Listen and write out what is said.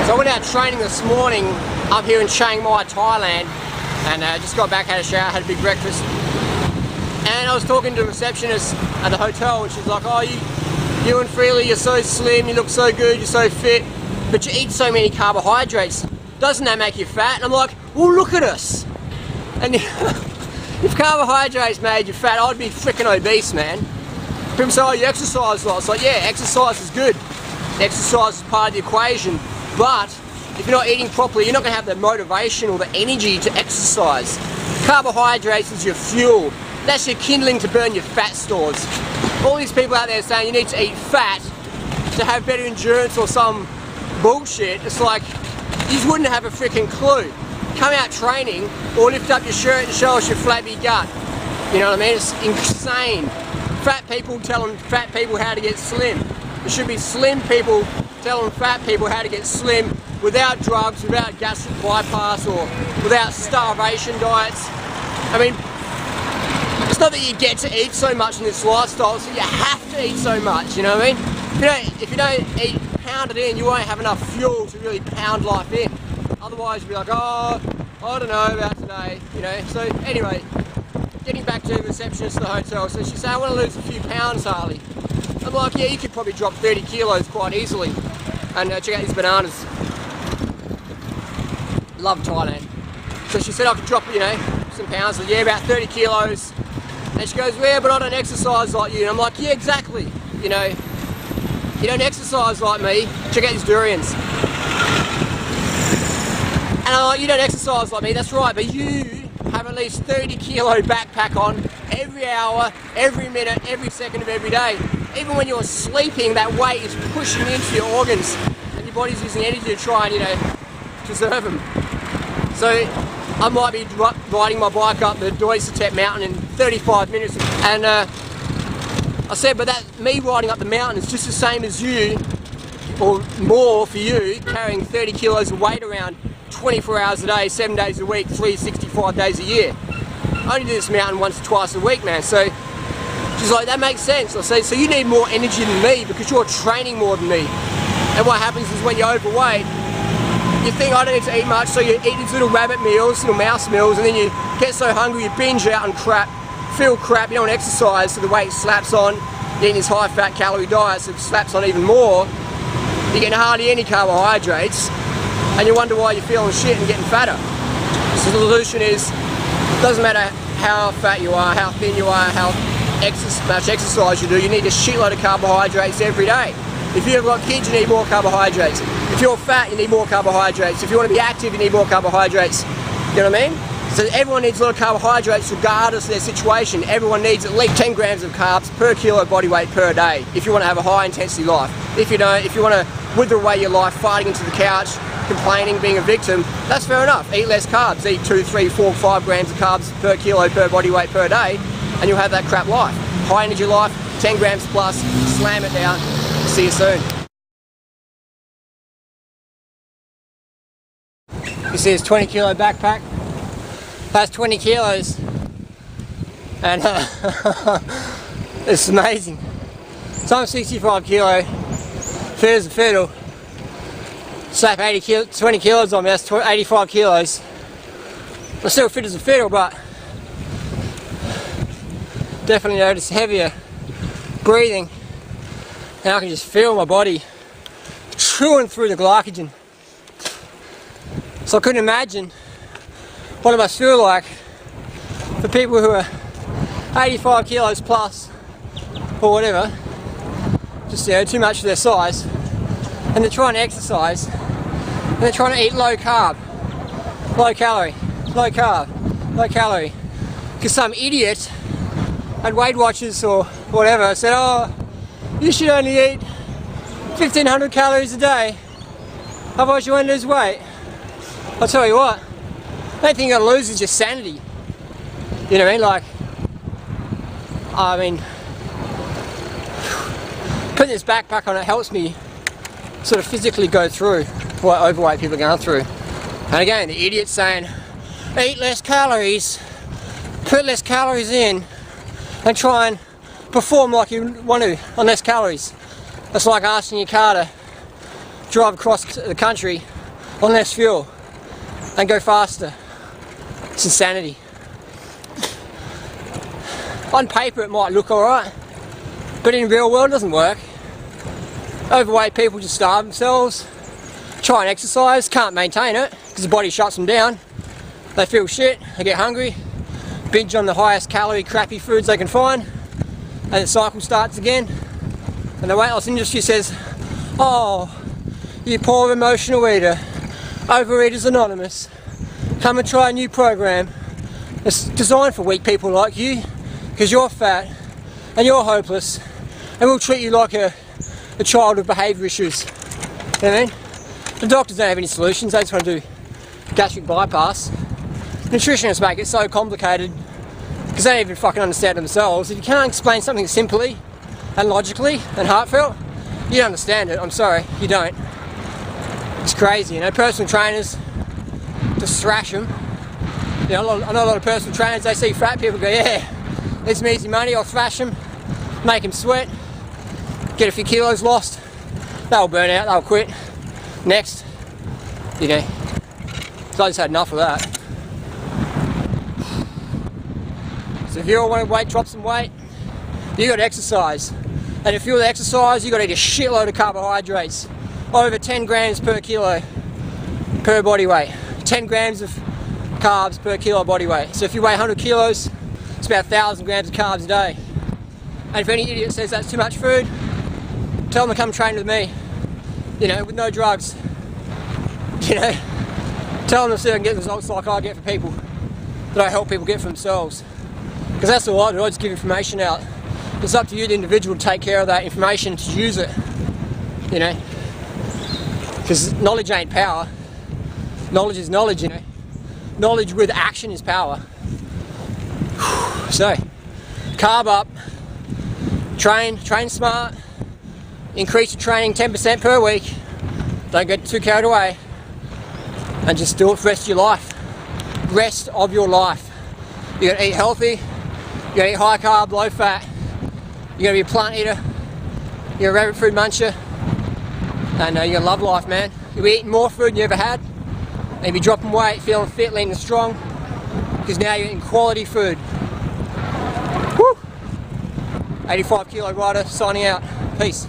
So I went out training this morning up here in Chiang Mai, Thailand, and just got back, had a shower, had a big breakfast. And I was talking to the receptionist at the hotel, and she's like, oh, you and Freely, you're so slim, you look so good, you're so fit, but you eat so many carbohydrates. Doesn't that make you fat? And I'm like, well, look at us. And if carbohydrates made you fat, I'd be freaking obese, man. People say, oh, you exercise a lot. It's like, yeah, exercise is good. Exercise is part of the equation, but if you're not eating properly, you're not going to have the motivation or the energy to exercise. Carbohydrates is your fuel. That's your kindling to burn your fat stores. All these people out there saying you need to eat fat to have better endurance or some bullshit, it's like, you just wouldn't have a freaking clue. Come out training or lift up your shirt and show us your flabby gut. You know what I mean? It's insane. Fat people telling fat people how to get slim. There should be slim people telling fat people how to get slim without drugs, without gastric bypass, or without starvation diets. I mean, it's not that you get to eat so much in this lifestyle, so you have to eat so much, you know what I mean? If you don't eat, pound it in, you won't have enough fuel to really pound life in. Otherwise you'll be like, oh, I don't know about today, you know. So anyway, getting back to the receptionist at the hotel, so she said, I want to lose a few pounds, Harley. I'm like, yeah, you could probably drop 30 kilos quite easily. And check out these bananas. Love Thailand. So she said I could drop, you know, some pounds. So yeah, about 30 kilos. And she goes, yeah, but I don't exercise like you. And I'm like, yeah, exactly. You know, you don't exercise like me. Check out these durians. And I'm like, you don't exercise like me. That's right, but you have at least 30 kilo backpack on every hour, every minute, every second of every day. Even when you're sleeping, that weight is pushing into your organs and your body's using energy to try and, you know, preserve them. So I might be riding my bike up the Durianriders mountain in 35 minutes, and I said, but that me riding up the mountain is just the same as you, or more for you, carrying 30 kilos of weight around 24 hours a day, 7 days a week, 365 days a year. I only do this mountain once or twice a week, man. So she's like, that makes sense. I say, so you need more energy than me because you're training more than me. And what happens is when you're overweight, you think I don't need to eat much, so you eat these little rabbit meals, little mouse meals, and then you get so hungry you binge out on crap, feel crap, you don't exercise, so the weight slaps on. You're eating this high fat calorie diet, so it slaps on even more. You're getting hardly any carbohydrates, and you wonder why you're feeling shit and getting fatter. So the solution is, it doesn't matter how fat you are, how thin you are, how much exercise you do, you need a shitload of carbohydrates every day. If you've got kids, you need more carbohydrates. If you're fat, you need more carbohydrates. If you want to be active, you need more carbohydrates. You know what I mean? So everyone needs a lot of carbohydrates regardless of their situation. Everyone needs at least 10 grams of carbs per kilo body weight per day if you want to have a high intensity life. If you don't, if you want to wither away your life fighting into the couch, complaining, being a victim, that's fair enough. Eat less carbs. Eat 2, 3, 4, 5 grams of carbs per kilo per body weight per day, and you'll have that crap life. High energy life, 10 grams plus, slam it down. See you soon. You see this 20 kilo backpack? That's 20 kilos. And it's amazing. So I'm 65 kilo, fit as a fiddle. Slap 20 kilos on me, that's 85 kilos. I'm still fit as a fiddle, but definitely notice heavier breathing, and I can just feel my body chewing through the glycogen. So I couldn't imagine what it must feel like for people who are 85 kilos plus or whatever, just, you know, too much for their size, and they're trying to exercise and they're trying to eat low carb, low calorie, low carb, low calorie, because some idiot at Weight Watchers or whatever said, oh, you should only eat 1,500 calories a day, otherwise you won't lose weight. I'll tell you what, the only thing you gotta lose is your sanity. You know what I mean? Like, I mean, putting this backpack on, it helps me sort of physically go through what overweight people are going through. And again, the idiot's saying, eat less calories, put less calories in, and try and perform like you want to on less calories. That's like asking your car to drive across the country on less fuel and go faster. It's insanity. On paper it might look alright, but in the real world it doesn't work. Overweight people just starve themselves, try and exercise, can't maintain it because the body shuts them down. They feel shit, they get hungry, binge on the highest calorie crappy foods they can find, and the cycle starts again. And the weight loss industry says, oh, you poor emotional eater, Overeaters Anonymous, come and try a new program. It's designed for weak people like you, because you're fat and you're hopeless, and we'll treat you like a child with behaviour issues. You know what I mean? The doctors don't have any solutions, they just want to do gastric bypass. Nutritionists make it so complicated because they don't even fucking understand it themselves. If you can't explain something simply and logically and heartfelt, you don't understand it. I'm sorry, you don't. It's crazy, you know. Personal trainers just thrash them. You know, I know a lot of personal trainers, they see fat people go, yeah, it's me easy money, I'll thrash them, make them sweat, get a few kilos lost, they'll burn out, they'll quit. Next, you know. So I just had enough of that. So if you all want to drop some weight, you got to exercise. And if you want to exercise, you got to eat a shitload of carbohydrates. Over 10 grams per kilo per body weight. 10 grams of carbs per kilo body weight. So if you weigh 100 kilos, it's about 1,000 grams of carbs a day. And if any idiot says that's too much food, tell them to come train with me. You know, with no drugs. You know, tell them to see if I can get results like I get for people, that I help people get for themselves. Because that's all I do, I just give information out. It's up to you, the individual, to take care of that information, to use it. You know, because knowledge ain't power. Knowledge is knowledge, you know. Knowledge with action is power. So, carb up, train smart, increase your training 10% per week, don't get too carried away, and just do it for the rest of your life. Rest of your life. You gotta eat healthy, you gotta eat high carb, low fat, you gotta be a plant eater, you're a rabbit food muncher, and you're gonna love life, man. You'll be eating more food than you ever had, and you'll be dropping weight, feeling fit, lean and strong, because now you're eating quality food. Woo! 85 kilo rider signing out. Peace.